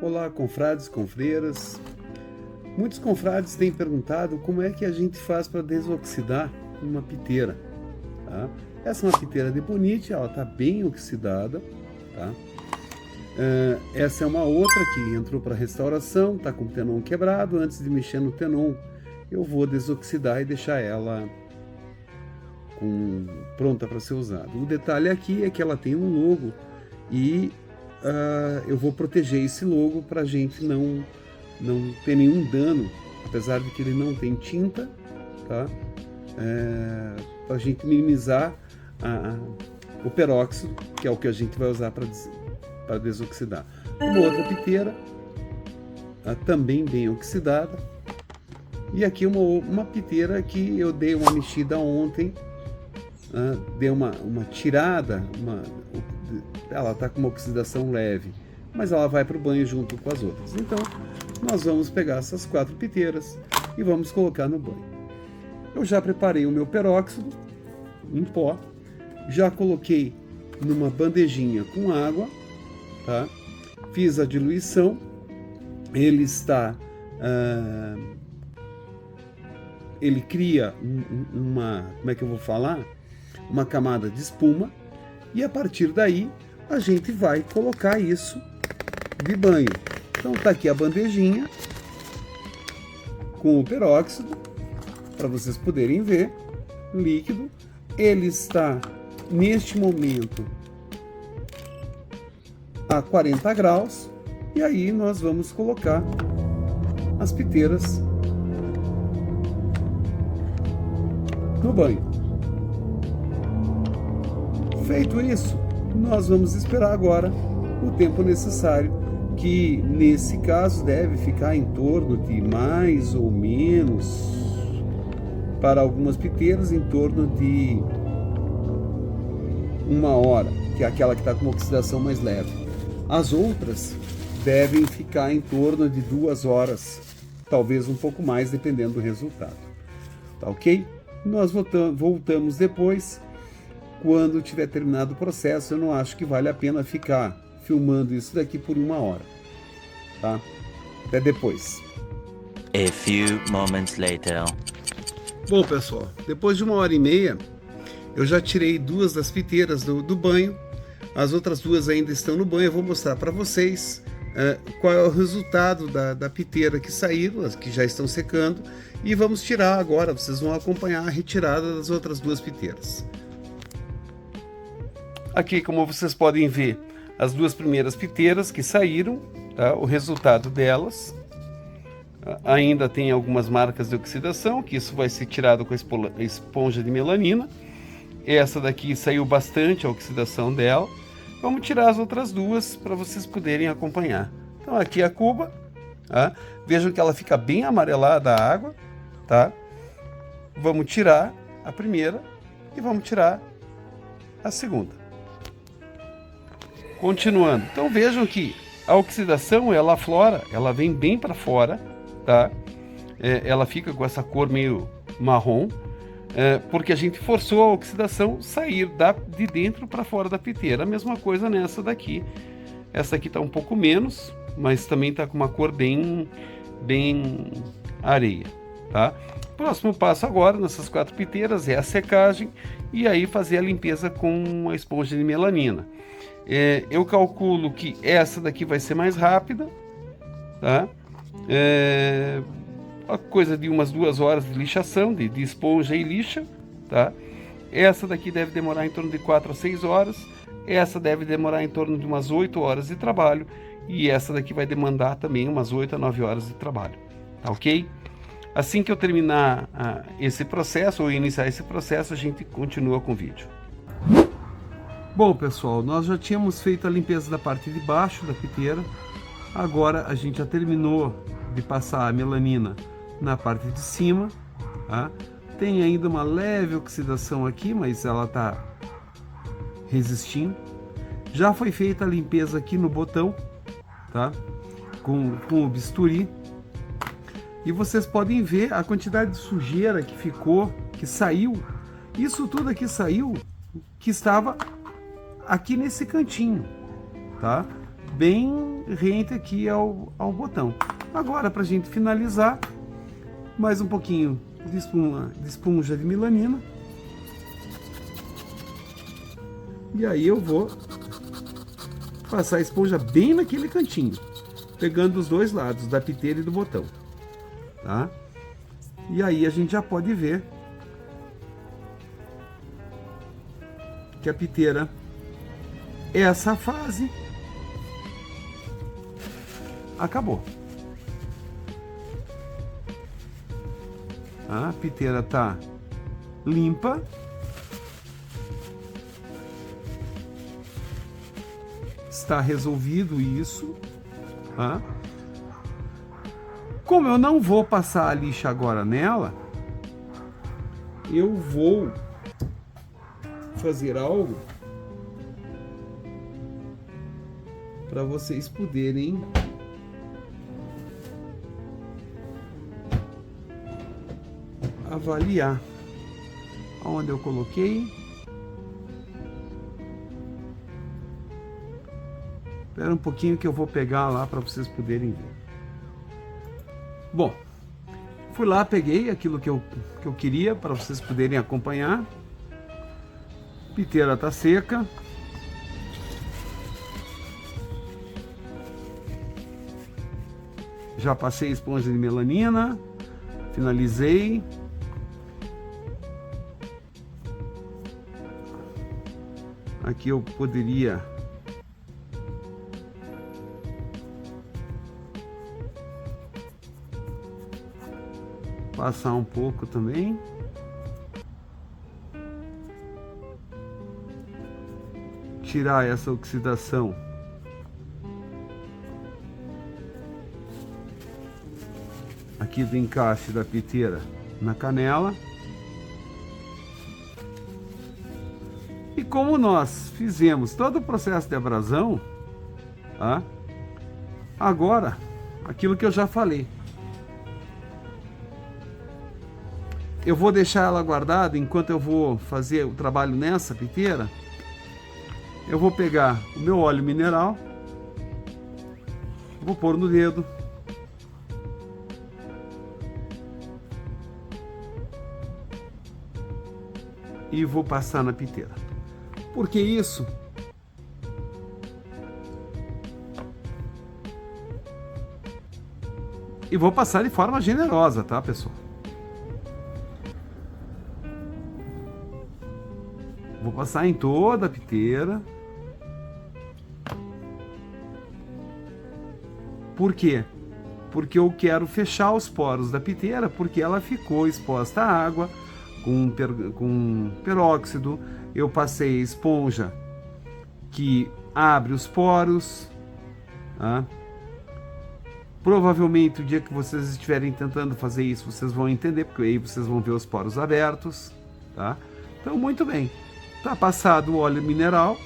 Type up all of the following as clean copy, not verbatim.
Olá, confrades, confreiras. Muitos confrades têm perguntado como é que a gente faz para desoxidar uma piteira. Tá? Essa é uma piteira de bonite, ela está bem oxidada. Tá? Essa é uma outra que entrou para restauração, está com o tenon quebrado. Antes de mexer no tenon, eu vou desoxidar e deixar ela pronta para ser usada. O detalhe aqui é que ela tem um logo e eu vou proteger esse logo para a gente não ter nenhum dano, apesar de que ele não tem tinta, tá? Para a gente minimizar o peróxido, que é o que a gente vai usar para desoxidar. Uma outra piteira, também bem oxidada, e aqui uma piteira que eu dei uma mexida ontem, dei uma tirada, ela está com uma oxidação leve, mas ela vai para o banho junto com as outras. Então, nós vamos pegar essas 4 piteiras e vamos colocar no banho. Eu já preparei o meu peróxido em pó, já coloquei numa bandejinha com água, tá? Fiz a diluição, ele está... ele cria como é que eu vou falar? Uma camada de espuma, e a partir daí a gente vai colocar isso de banho. Então tá aqui a bandejinha com o peróxido, para vocês poderem ver, líquido. Ele está neste momento a 40 graus, e aí nós vamos colocar as piteiras no banho. Feito isso, nós vamos esperar agora o tempo necessário, que nesse caso deve ficar em torno de mais ou menos, para algumas piteiras, em torno de 1 hora, que é aquela que está com uma oxidação mais leve. As outras devem ficar em torno de 2 horas, talvez um pouco mais, dependendo do resultado. Tá ok? Nós voltamos depois. Quando tiver terminado o processo, eu não acho que vale a pena ficar filmando isso daqui por 1 hora, tá? Até depois. A few moments later. Bom, pessoal, depois de 1h30, eu já tirei 2 das piteiras do banho. As outras 2 ainda estão no banho. Eu vou mostrar para vocês qual é o resultado da piteira que saíram, as que já estão secando, e vamos tirar agora. Vocês vão acompanhar a retirada das outras 2 piteiras. Aqui, como vocês podem ver, as 2 primeiras piteiras que saíram, tá? O resultado delas. Ainda tem algumas marcas de oxidação, que isso vai ser tirado com a esponja de melanina. Essa daqui saiu bastante a oxidação dela. Vamos tirar as outras 2 para vocês poderem acompanhar. Então aqui a cuba, tá? Vejam que ela fica bem amarelada a água, tá? Vamos tirar a primeira e vamos tirar a segunda. Continuando, então vejam que a oxidação, ela aflora, ela vem bem para fora, tá? Ela fica com essa cor meio marrom, porque a gente forçou a oxidação sair de dentro para fora da piteira. A mesma coisa nessa daqui. Essa aqui está um pouco menos, mas também está com uma cor bem areia, tá? Próximo passo agora, nessas 4 piteiras, é a secagem, e aí fazer a limpeza com a esponja de melanina. Eu calculo que essa daqui vai ser mais rápida, tá? Uma coisa de umas 2 horas de lixação, de esponja e lixa, tá? Essa daqui deve demorar em torno de 4 a 6 horas, essa deve demorar em torno de umas 8 horas de trabalho, e essa daqui vai demandar também umas 8 a 9 horas de trabalho, tá ok? Assim que eu terminar esse processo, ou iniciar esse processo, a gente continua com o vídeo. Bom, pessoal, nós já tínhamos feito a limpeza da parte de baixo da piteira. Agora a gente já terminou de passar a melanina na parte de cima, tá? Tem ainda uma leve oxidação aqui, mas ela está resistindo. Já foi feita a limpeza aqui no botão, tá? Com o bisturi. E vocês podem ver a quantidade de sujeira que ficou, que saiu. Isso tudo aqui saiu, que estava aqui nesse cantinho, tá? bem rente aqui ao botão. Agora, para a gente finalizar, mais um pouquinho de esponja de melanina. E aí eu vou passar a esponja bem naquele cantinho, pegando os dois lados, da piteira e do botão, tá? E aí a gente já pode ver que a piteira, essa fase acabou. A piteira tá limpa. Está resolvido isso, tá? Como eu não vou passar a lixa agora nela, eu vou fazer algo para vocês poderem avaliar aonde eu coloquei. Espera um pouquinho que eu vou pegar lá para vocês poderem ver. Bom, fui lá, peguei aquilo que eu queria para vocês poderem acompanhar. A piteira tá seca. Já passei esponja de melanina, finalizei. Aqui eu poderia passar um pouco também. Tirar essa oxidação aqui do encaixe da piteira na canela. E como nós fizemos todo o processo de abrasão, tá? Agora, aquilo que eu já falei, eu vou deixar ela guardada enquanto eu vou fazer o trabalho nessa piteira. Eu vou pegar o meu óleo mineral, vou pôr no dedo, e vou passar na piteira. Por que isso? E vou passar de forma generosa, tá, pessoal? Vou passar em toda a piteira. Por quê? Porque eu quero fechar os poros da piteira, porque ela ficou exposta à água com peróxido. Eu passei esponja que abre os poros, tá? Provavelmente o dia que vocês estiverem tentando fazer isso, vocês vão entender, porque aí vocês vão ver os poros abertos, tá? Então, muito bem. Tá passado o óleo mineral.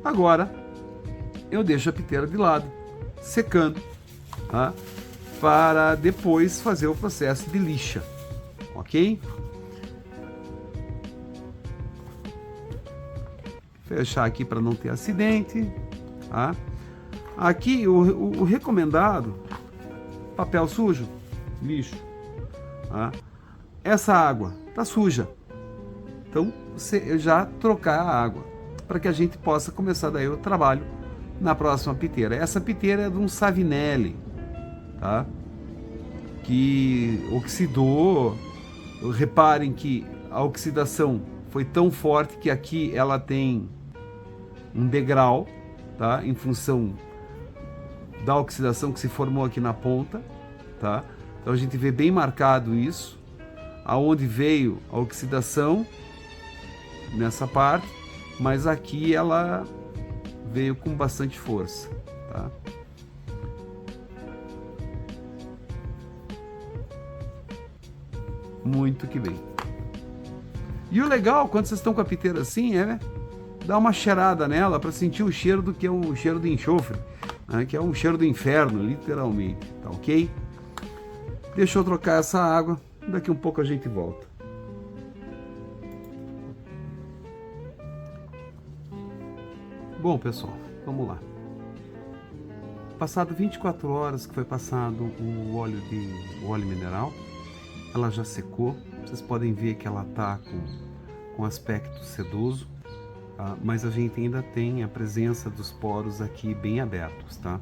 Agora eu deixo a piteira de lado, secando, tá? Para depois fazer o processo de lixa, ok? Fechar aqui para não ter acidente, tá? Aqui o recomendado, papel sujo, lixo, tá? Essa água tá suja, então você já trocar a água para que a gente possa começar daí o trabalho na próxima piteira. Essa piteira é de um Savinelli, tá? Que oxidou. Reparem que a oxidação foi tão forte que aqui ela tem um degrau, tá? Em função da oxidação que se formou aqui na ponta, tá? Então a gente vê bem marcado isso, aonde veio a oxidação nessa parte, mas aqui ela veio com bastante força, tá? Muito que bem. E o legal, quando vocês estão com a piteira assim, é dar uma cheirada nela para sentir o cheiro do que é o cheiro de enxofre, né? Que é um cheiro do inferno, literalmente, tá ok? Deixa eu trocar essa água, daqui um pouco a gente volta. Bom, pessoal, vamos lá. Passado 24 horas que foi passado o óleo mineral, ela já secou. Vocês podem ver que ela está com aspecto sedoso, tá? Mas a gente ainda tem a presença dos poros aqui bem abertos, tá?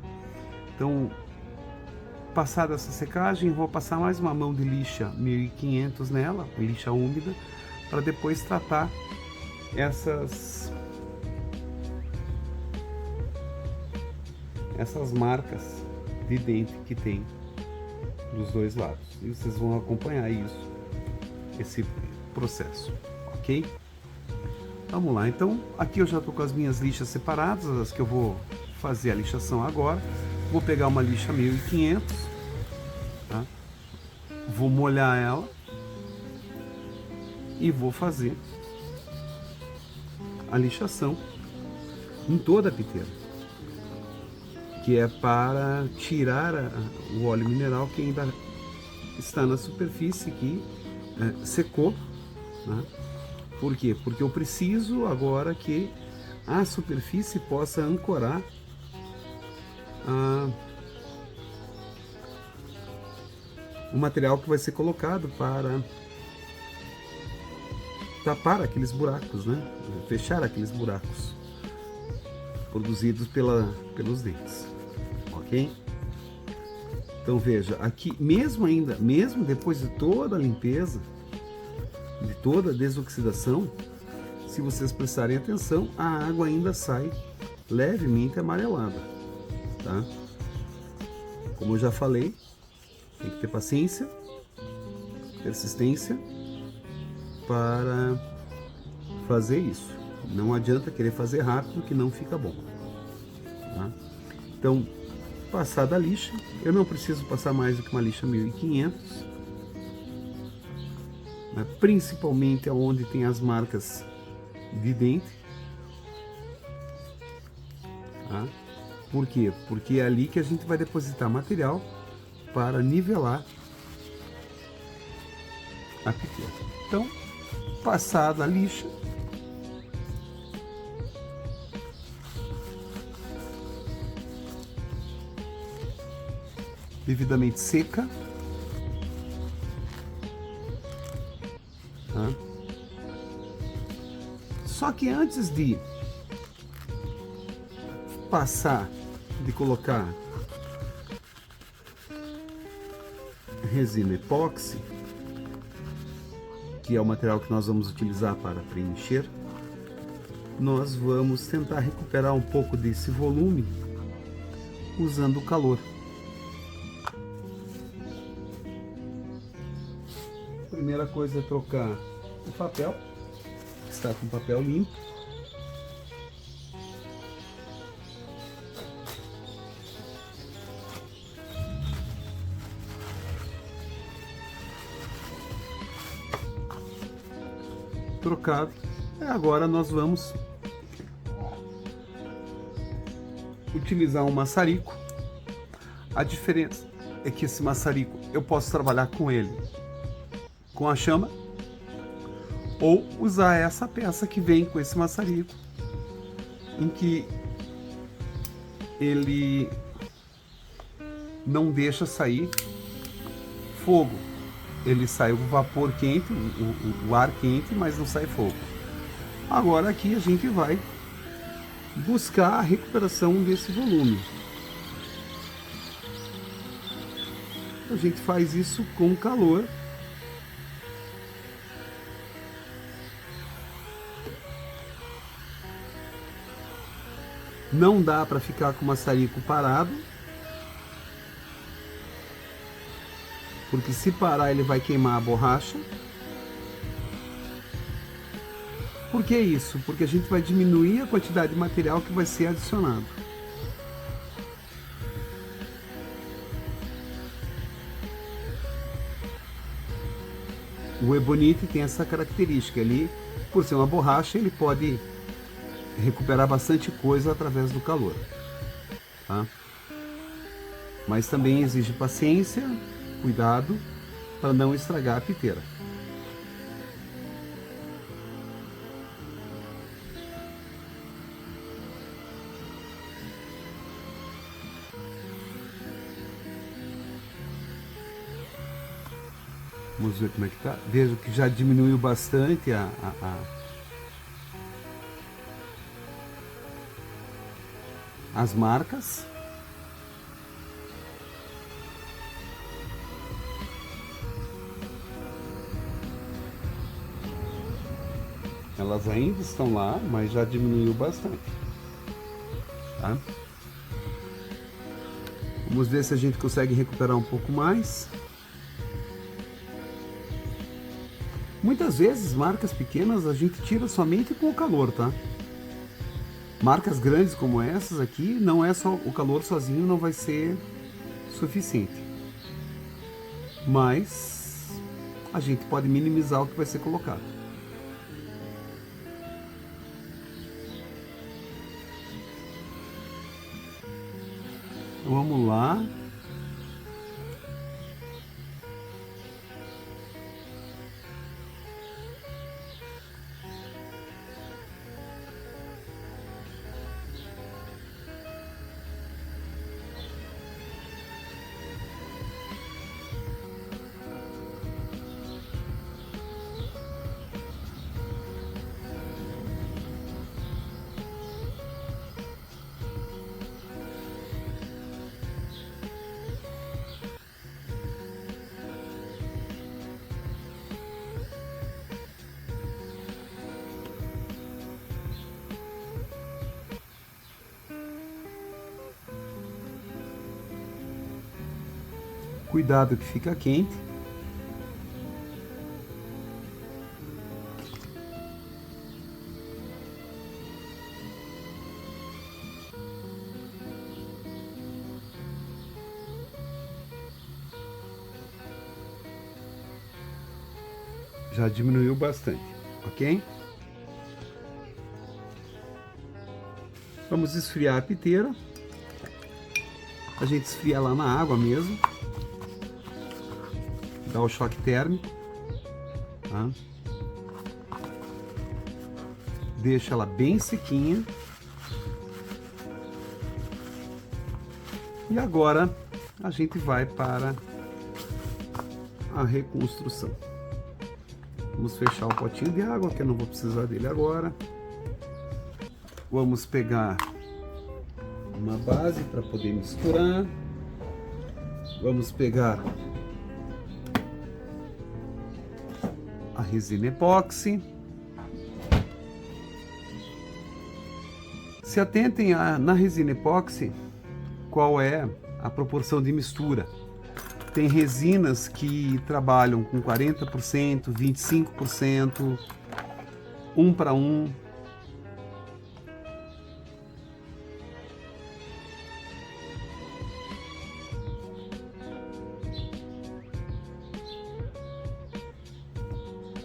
Então, passada essa secagem, vou passar mais uma mão de lixa 1500 nela, lixa úmida, para depois tratar essas marcas de dente que tem dos dois lados. E vocês vão acompanhar esse processo, ok? Vamos lá, então aqui eu já estou com as minhas lixas separadas, as que eu vou fazer a lixação agora. Vou pegar uma lixa 1500, tá? Vou molhar ela e vou fazer a lixação em toda a piteira, que é para tirar o óleo mineral que ainda está na superfície, que secou, né? Por quê? Porque eu preciso agora que a superfície possa ancorar o material que vai ser colocado para tapar aqueles buracos, né? Fechar aqueles buracos produzidos pelos dentes, ok? Então veja, aqui mesmo depois de toda a limpeza, de toda a desoxidação, se vocês prestarem atenção, a água ainda sai levemente amarelada, tá? Como eu já falei, tem que ter paciência, persistência para fazer isso. Não adianta querer fazer rápido, que não fica bom, tá? Então, passada a lixa, eu não preciso passar mais do que uma lixa 1500, né? Principalmente onde tem as marcas de dente, tá? Por quê? Porque é ali que a gente vai depositar material para nivelar a piteira. Então, passada a lixa, devidamente seca, tá? Só que antes de colocar resina epóxi, que é o material que nós vamos utilizar para preencher, nós vamos tentar recuperar um pouco desse volume usando o calor. A primeira coisa é trocar o papel, está com papel limpo. Trocado. Agora nós vamos utilizar um maçarico. A diferença é que esse maçarico eu posso trabalhar com ele com a chama ou usar essa peça que vem com esse maçarico, em que ele não deixa sair fogo. Ele sai o vapor quente, o ar quente, mas não sai fogo. Agora aqui a gente vai buscar a recuperação desse volume. A gente faz isso com calor. Não dá para ficar com o maçarico parado, porque se parar ele vai queimar a borracha. Por que isso? Porque a gente vai diminuir a quantidade de material que vai ser adicionado. O Ebonite tem essa característica, ele, por ser uma borracha, ele pode recuperar bastante coisa através do calor, tá? Mas também exige paciência, cuidado para não estragar a piteira. Vamos ver como é que tá. Vejo que já diminuiu bastante as marcas. Elas ainda estão lá, mas já diminuiu bastante. Tá? Vamos ver se a gente consegue recuperar um pouco mais. Muitas vezes, marcas pequenas a gente tira somente com o calor, tá? Marcas grandes como essas aqui, não é só o calor sozinho, não vai ser suficiente. Mas a gente pode minimizar o que vai ser colocado. Então vamos lá. Cuidado que fica quente. Já diminuiu bastante, ok? Vamos esfriar a piteira. A gente esfria lá na água mesmo. Dá o choque térmico. Tá? Deixa ela bem sequinha. E agora a gente vai para a reconstrução. Vamos fechar o potinho de água, que eu não vou precisar dele agora. Vamos pegar uma base para poder misturar. Vamos pegar a resina epóxi. Se atentem na resina epóxi qual é a proporção de mistura. Tem resinas que trabalham com 40%, 25%, 1 para 1.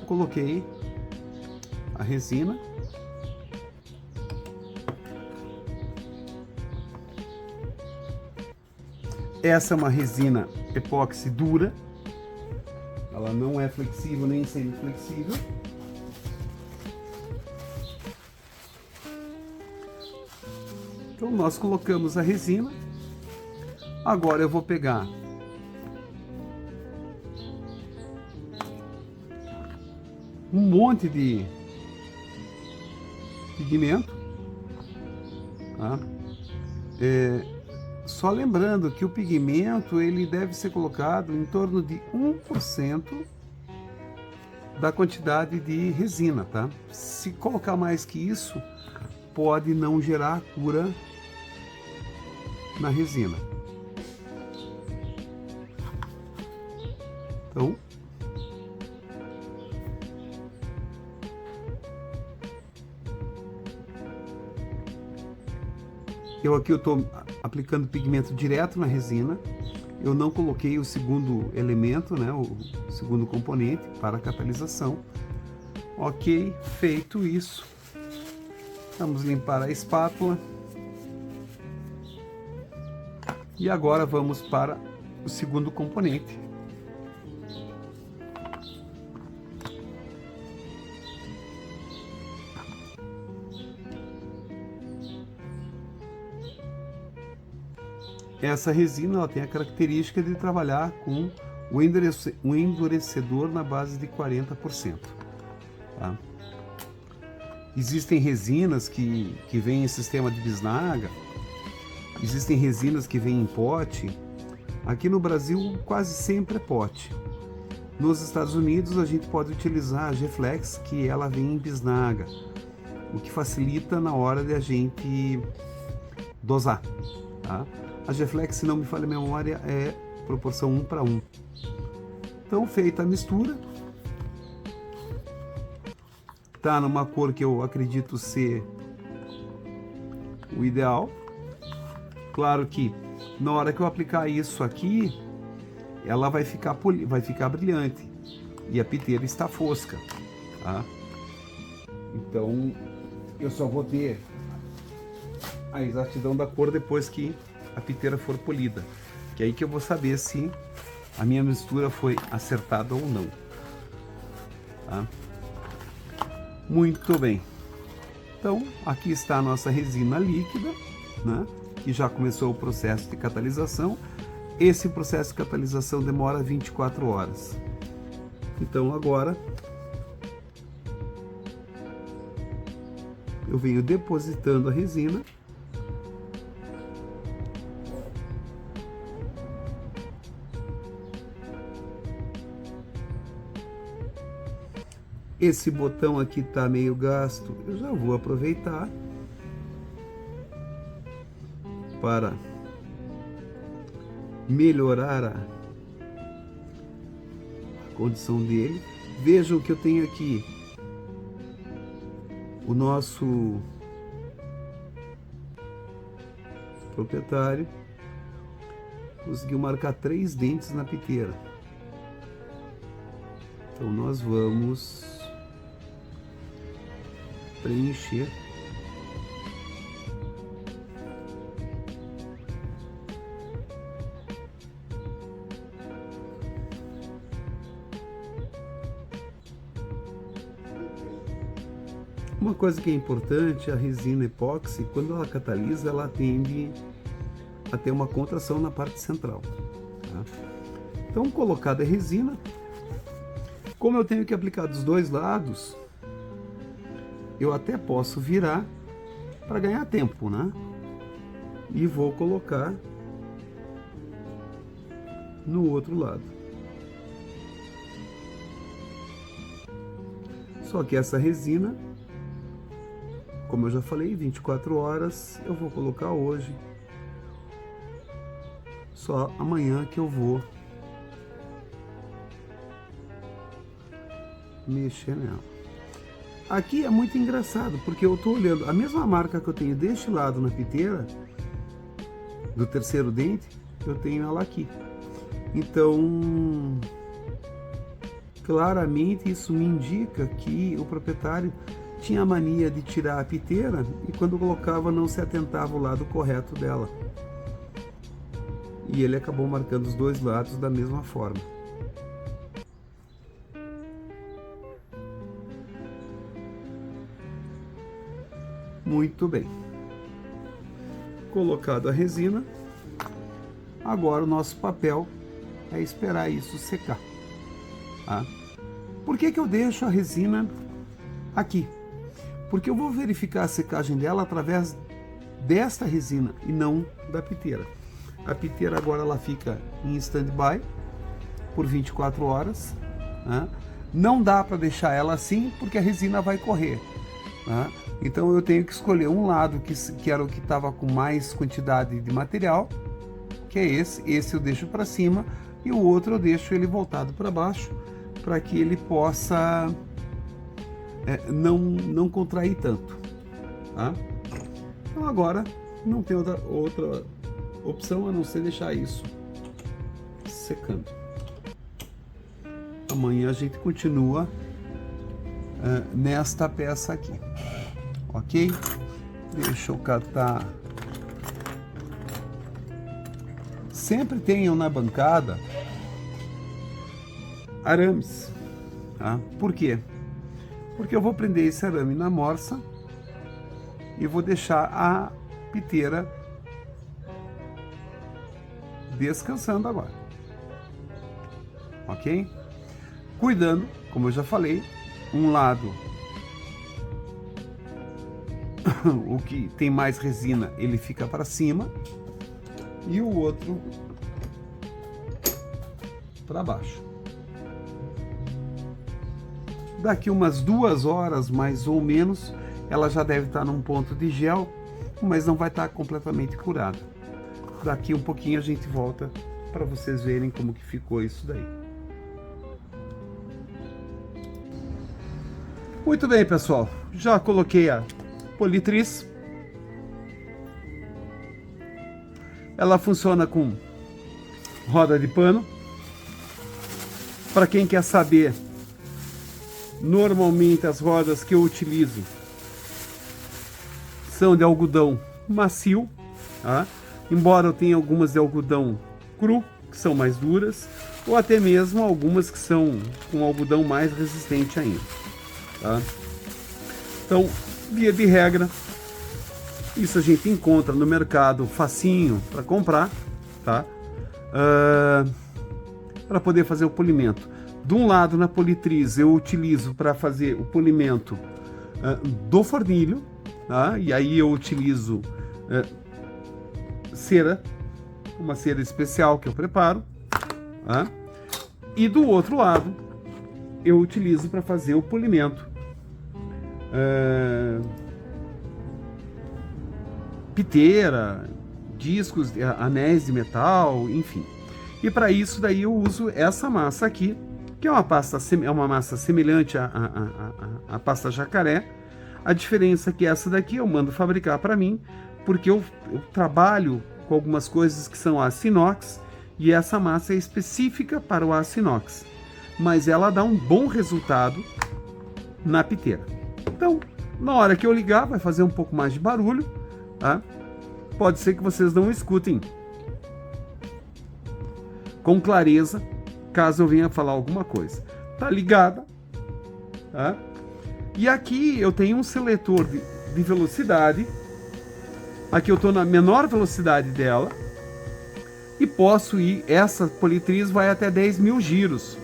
Coloquei a resina. Essa é uma resina epóxi dura. Ela não é flexível nem semi-flexível. Então nós colocamos a resina. Agora eu vou pegar um monte de pigmento, tá? Só lembrando que o pigmento ele deve ser colocado em torno de 1% da quantidade de resina, tá? Se colocar mais que isso, pode não gerar cura na resina. Então, eu estou aplicando pigmento direto na resina. Eu não coloquei o segundo elemento, né, o segundo componente para a catalisação. Ok, feito isso, vamos limpar a espátula. E agora vamos para o segundo componente. Essa resina ela tem a característica de trabalhar com o endurecedor na base de 40%. Tá? Existem resinas que vêm em sistema de bisnaga, existem resinas que vêm em pote. Aqui no Brasil quase sempre é pote. Nos Estados Unidos a gente pode utilizar a G-Flex, que ela vem em bisnaga, o que facilita na hora de a gente dosar. Tá? A G-Flex, se não me falha a memória, é proporção 1:1. Então, feita a mistura, tá numa cor que eu acredito ser o ideal. Claro que na hora que eu aplicar isso aqui, ela vai ficar brilhante e a piteira está fosca, tá? Então eu só vou ter a exatidão da cor depois que a piteira for polida, que é aí que eu vou saber se a minha mistura foi acertada ou não, tá? Muito bem. Então aqui está a nossa resina líquida, né? Que já começou o processo de catalisação. Esse processo de catalisação demora 24 horas. Então agora eu venho depositando a resina. Esse botão aqui está meio gasto, eu já vou aproveitar para melhorar a condição dele. Vejam que eu tenho aqui o nosso proprietário conseguiu marcar 3 dentes na piteira. Então nós vamos preencher uma coisa que é importante. A resina epóxi, quando ela catalisa, ela tende a ter uma contração na parte central, tá? Então, colocada a resina, como eu tenho que aplicar dos dois lados, eu até posso virar para ganhar tempo, né? E vou colocar no outro lado. Só que essa resina, como eu já falei, 24 horas, eu vou colocar hoje. Só amanhã que eu vou mexer nela. Aqui é muito engraçado, porque eu estou olhando a mesma marca que eu tenho deste lado na piteira, do terceiro dente, eu tenho ela aqui. Então, claramente isso me indica que o proprietário tinha a mania de tirar a piteira e quando colocava não se atentava ao lado correto dela. E ele acabou marcando os dois lados da mesma forma. Muito bem. Colocado a resina, agora o nosso papel é esperar isso secar. Tá? Por que eu deixo a resina aqui? Porque eu vou verificar a secagem dela através desta resina e não da piteira. A piteira agora ela fica em stand-by por 24 horas. Né? Não dá para deixar ela assim porque a resina vai correr. Né? Então eu tenho que escolher um lado que era o que estava com mais quantidade de material, que é esse eu deixo para cima, e o outro eu deixo ele voltado para baixo, para que ele possa não contrair tanto. Tá? Então agora não tem outra opção a não ser deixar isso secando. Amanhã a gente continua nesta peça aqui, ok? Deixa eu catar. Sempre tenham na bancada arames, tá? Por quê? Porque eu vou prender esse arame na morsa e vou deixar a piteira descansando agora. ok? Cuidando, como eu já falei, um lado, o que tem mais resina, ele fica para cima, e o outro para baixo. Daqui umas 2 horas, mais ou menos, ela já deve estar num ponto de gel, mas não vai estar completamente curada. Daqui um pouquinho a gente volta para vocês verem como que ficou isso daí. Muito bem, pessoal. Já coloquei a Politriz. Ela funciona com roda de pano. Para quem quer saber, normalmente as rodas que eu utilizo são de algodão macio, tá? Embora eu tenha algumas de algodão cru, que são mais duras, ou até mesmo algumas que são com algodão mais resistente ainda, tá? Então, via de regra, isso a gente encontra no mercado facinho para comprar, tá? Para poder fazer o polimento. De um lado, na Politriz, eu utilizo para fazer o polimento do fornilho, tá? E aí eu utilizo cera, uma cera especial que eu preparo, tá? E do outro lado, eu utilizo para fazer o polimento piteira, discos, anéis de metal, enfim. E para isso daí eu uso essa massa aqui, que é uma massa semelhante à pasta jacaré. A diferença é que essa daqui eu mando fabricar para mim, porque eu trabalho com algumas coisas que são aço inox, e essa massa é específica para o aço inox, mas ela dá um bom resultado na piteira. Então, na hora que eu ligar, vai fazer um pouco mais de barulho, tá? Pode ser que vocês não escutem com clareza, caso eu venha falar alguma coisa. Tá ligada, tá? E aqui eu tenho um seletor de velocidade. Aqui eu estou na menor velocidade dela e posso ir, essa Politriz vai até 10.000 giros.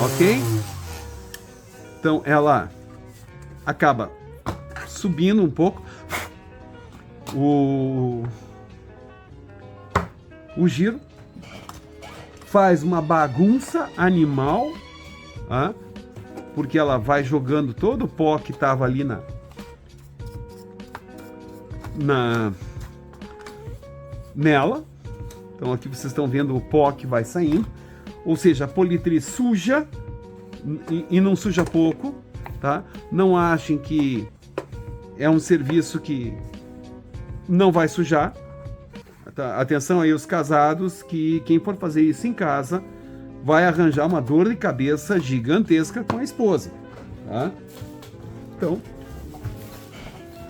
Ok? Então ela acaba subindo um pouco o giro, faz uma bagunça animal, tá? Porque ela vai jogando todo o pó que estava ali nela. Então aqui vocês estão vendo o pó que vai saindo, ou seja, a Politriz suja e não suja pouco, tá? Não achem que é um serviço que não vai sujar. Tá? Atenção aí os casados, que quem for fazer isso em casa vai arranjar uma dor de cabeça gigantesca com a esposa, tá? Então,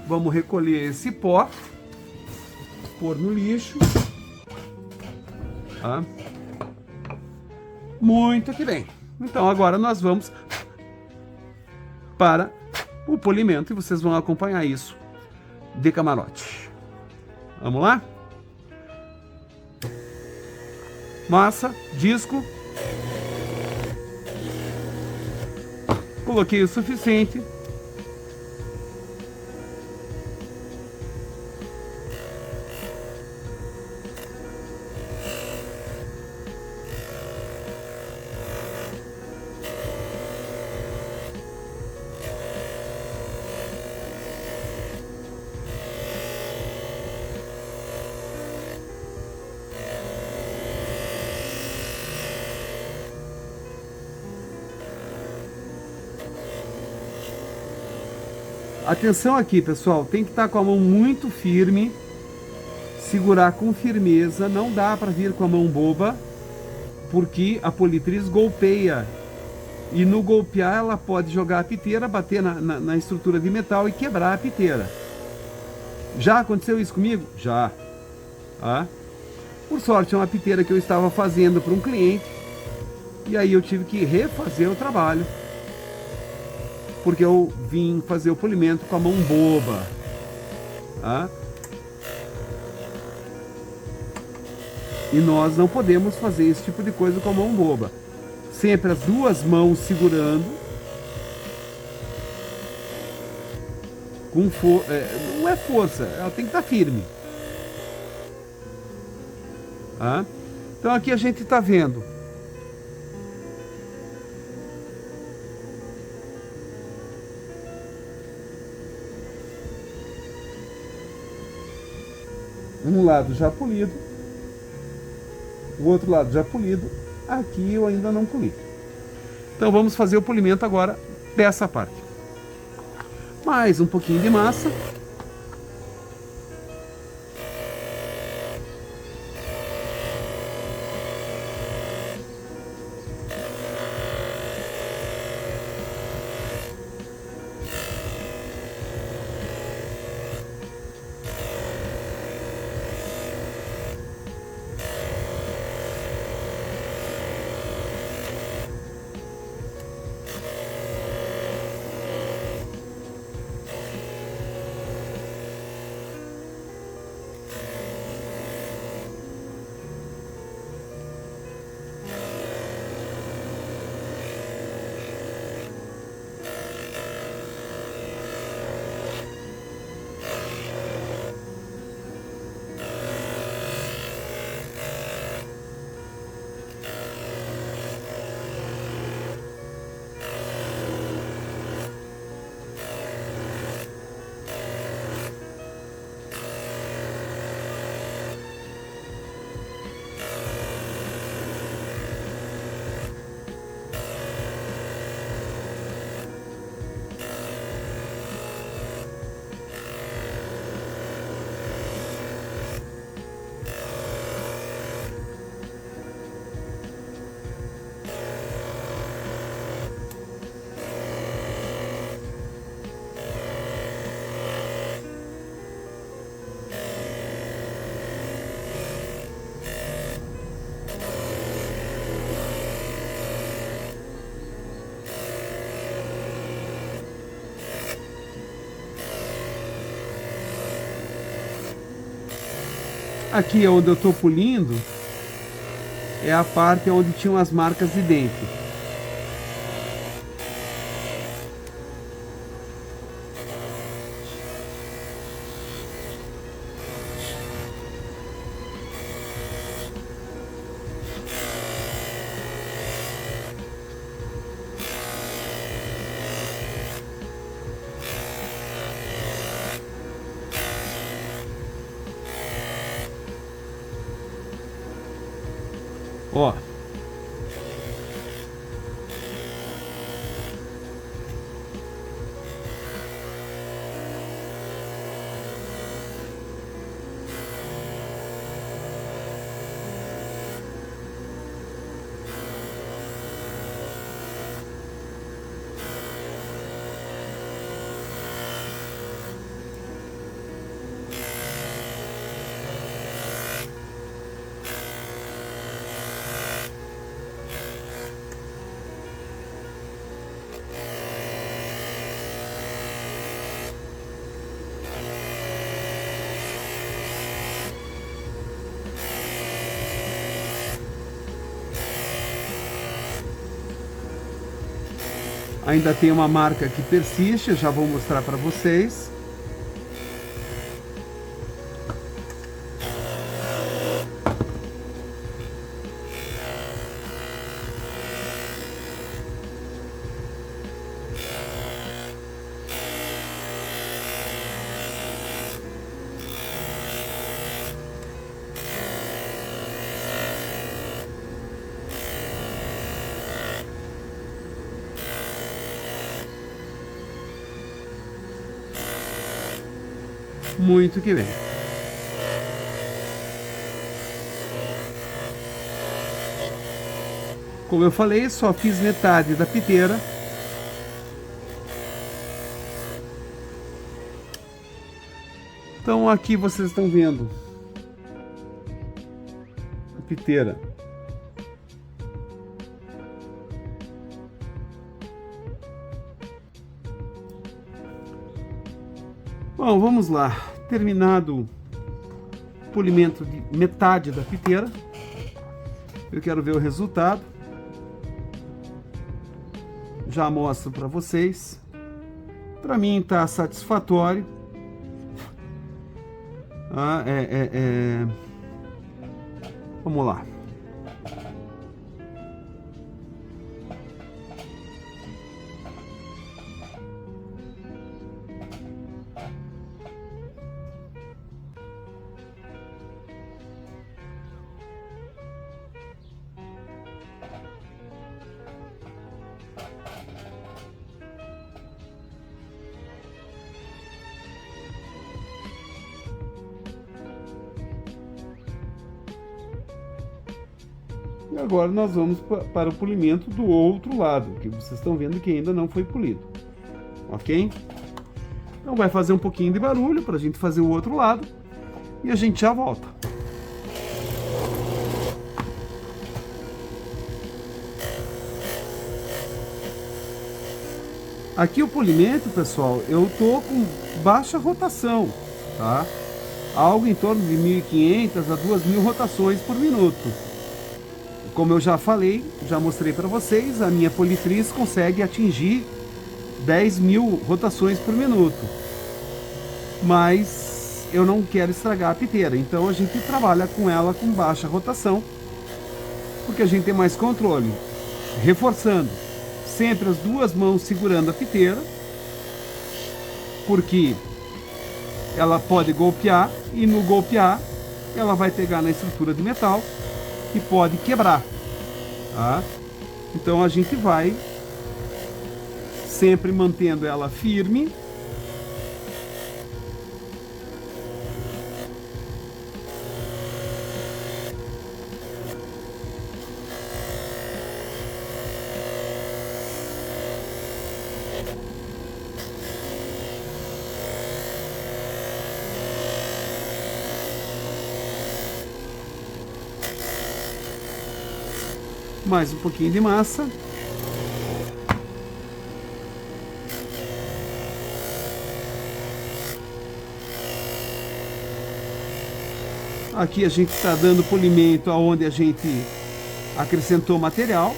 vamos recolher esse pó, pôr no lixo, tá? Muito que bem. Então agora nós vamos para o polimento e vocês vão acompanhar isso de camarote. Vamos lá? Massa, disco. Coloquei o suficiente. Atenção aqui, pessoal, tem que estar com a mão muito firme, segurar com firmeza, não dá para vir com a mão boba, porque a Politriz golpeia, e no golpear ela pode jogar a piteira, bater na estrutura de metal e quebrar a piteira. Já aconteceu isso comigo? Já. Tá? Por sorte, é uma piteira que eu estava fazendo para um cliente, E aí eu tive que refazer o trabalho, porque eu vim fazer o polimento com a mão boba. Tá? E nós não podemos fazer esse tipo de coisa com a mão boba. Sempre as duas mãos segurando. Não é força, ela tem que estar firme. Tá? Então aqui a gente está vendo um lado já polido, o outro lado já polido. Aqui eu ainda não poli. Então vamos fazer o polimento agora dessa parte. Mais um pouquinho de massa. Aqui onde eu estou polindo é a parte onde tinham as marcas de dente. Ó. Ainda tem uma marca que persiste, já vou mostrar para vocês. Muito que bem. Como eu falei, só fiz metade da piteira. Então aqui vocês estão vendo a piteira Bom, vamos lá. Terminado o polimento de metade da piteira, eu quero ver o resultado. Já mostro para vocês. Para mim está satisfatório. Vamos lá. E agora nós vamos para o polimento do outro lado, que vocês estão vendo que ainda não foi polido. Ok? Então vai fazer um pouquinho de barulho para a gente fazer o outro lado e a gente já volta. Aqui o polimento, pessoal, eu tô com baixa rotação, tá? Algo em torno de 1.500 a 2.000 rotações por minuto. Como eu já falei, já mostrei para vocês, a minha politriz consegue atingir 10.000 rotações por minuto. Mas eu não quero estragar a piteira, então a gente trabalha com ela com baixa rotação, porque a gente tem mais controle. Reforçando, sempre as duas mãos segurando a piteira, porque ela pode golpear e no golpear ela vai pegar na estrutura de metal e pode quebrar, tá? Então a gente vai sempre mantendo ela firme. Mais um pouquinho de massa. Aqui a gente está dando polimento aonde a gente acrescentou material.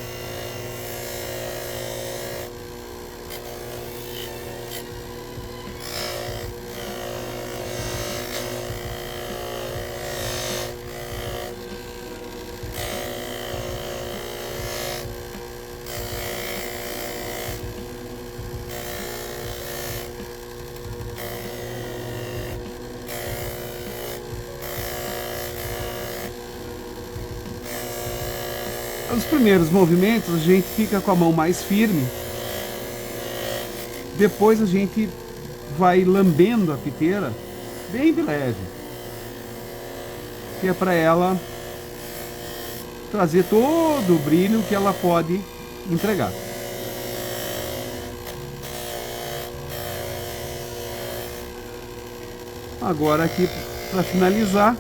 Os primeiros movimentos a gente fica com a mão mais firme, depois a gente vai lambendo a piteira bem de leve, que é para ela trazer todo o brilho que ela pode entregar. Agora aqui para finalizar,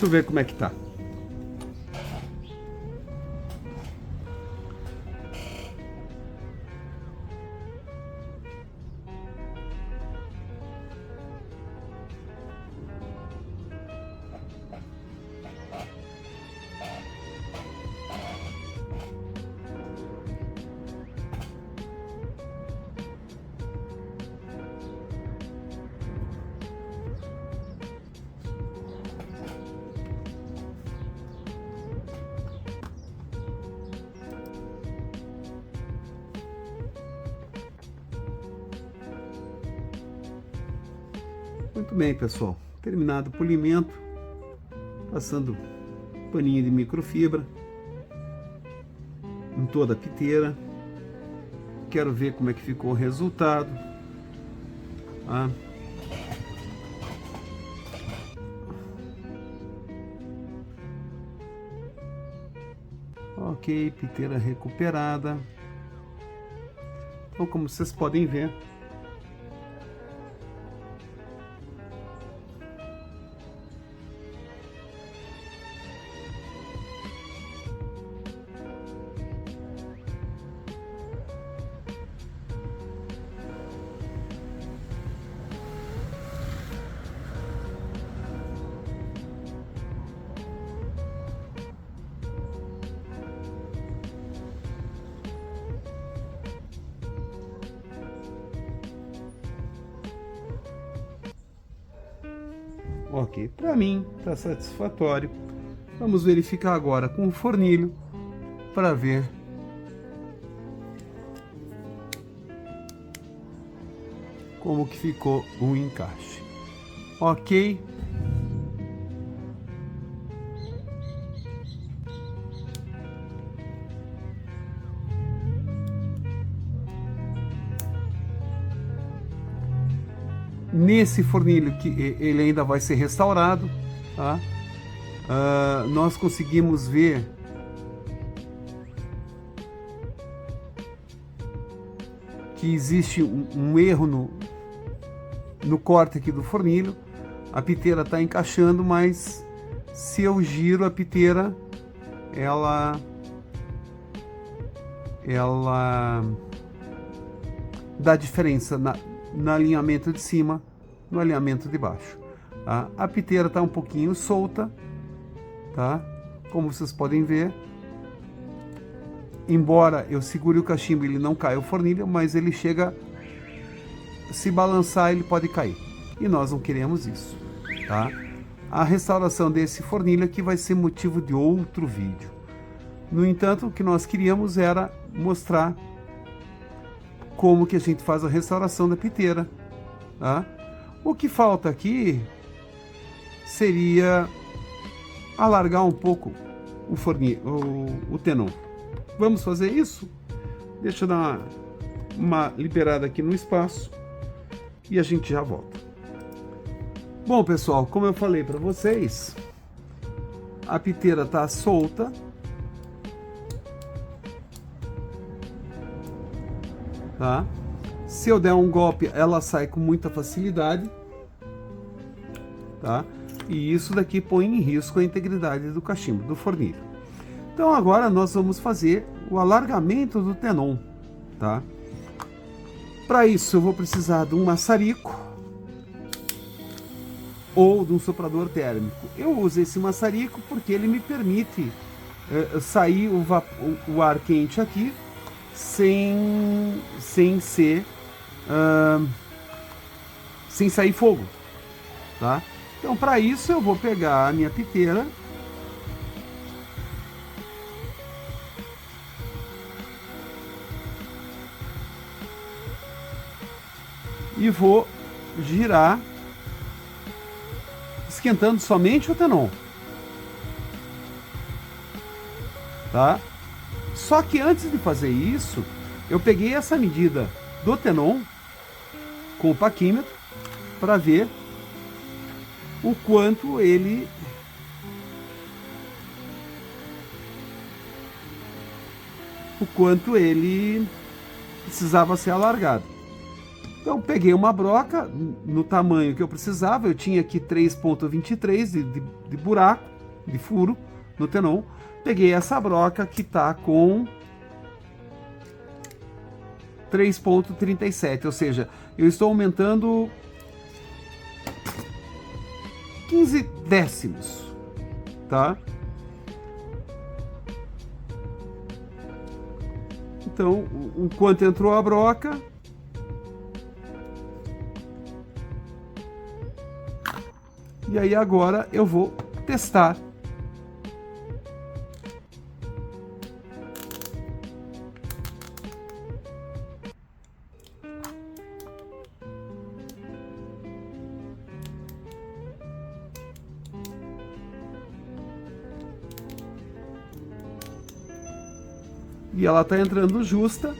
deixa eu ver como é que tá. Muito bem, pessoal. Terminado o polimento, passando paninho de microfibra em toda a piteira. Quero ver como é que ficou o resultado. Tá? Ok, piteira recuperada. Então, como vocês podem ver, ok, para mim está satisfatório. Vamos verificar agora com o fornilho para ver como que ficou o encaixe. Ok. Nesse fornilho que ele ainda vai ser restaurado, tá? Nós conseguimos ver que existe um erro no corte aqui do fornilho. A piteira está encaixando, mas se eu giro a piteira, ela dá diferença no alinhamento de cima, no alinhamento de baixo. Tá? A piteira está um pouquinho solta, tá? Como vocês podem ver. Embora eu segure o cachimbo, ele não cai o fornilho, mas ele chega, se balançar, ele pode cair. E nós não queremos isso, tá? A restauração desse fornilho aqui vai ser motivo de outro vídeo. No entanto, o que nós queríamos era mostrar como que a gente faz a restauração da piteira, tá? O que falta aqui seria alargar um pouco o fornilho, o tenon. Vamos fazer isso? Deixa eu dar uma liberada aqui no espaço e a gente já volta. Bom, pessoal, como eu falei para vocês, a piteira tá solta. Tá? Se eu der um golpe, ela sai com muita facilidade, tá? E isso daqui põe em risco a integridade do cachimbo, do fornilho. Então agora nós vamos fazer o alargamento do tenon, tá? Para isso eu vou precisar de um maçarico ou de um soprador térmico. Eu uso esse maçarico porque ele me permite sair o ar quente aqui sem sair fogo, tá? Então, para isso eu vou pegar a minha piteira e vou girar, esquentando somente o tenon, tá? Só que antes de fazer isso, eu peguei essa medida do tenon com o paquímetro para ver o quanto ele precisava ser alargado. Então peguei uma broca no tamanho que eu precisava. Eu tinha aqui 3,23 de buraco, de furo no tenon. Peguei essa broca que está com 3,37, ou seja, eu estou aumentando 15 décimos, tá? Então, enquanto entrou a broca, e aí agora eu vou testar . E ela está entrando justa.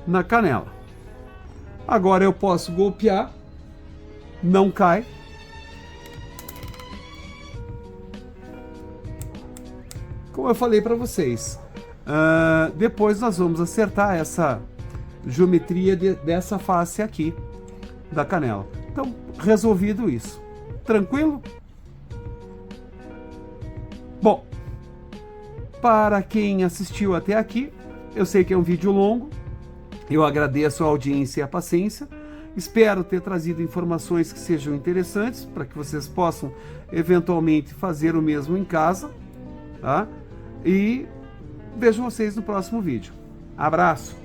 Na canela. Agora eu posso golpear, não cai. Como eu falei para vocês, depois nós vamos acertar essa geometria dessa face aqui da canela. Então, resolvido isso. Tranquilo? Bom, para quem assistiu até aqui, eu sei que é um vídeo longo, eu agradeço a audiência e a paciência, espero ter trazido informações que sejam interessantes para que vocês possam eventualmente fazer o mesmo em casa, tá? E vejo vocês no próximo vídeo. Abraço!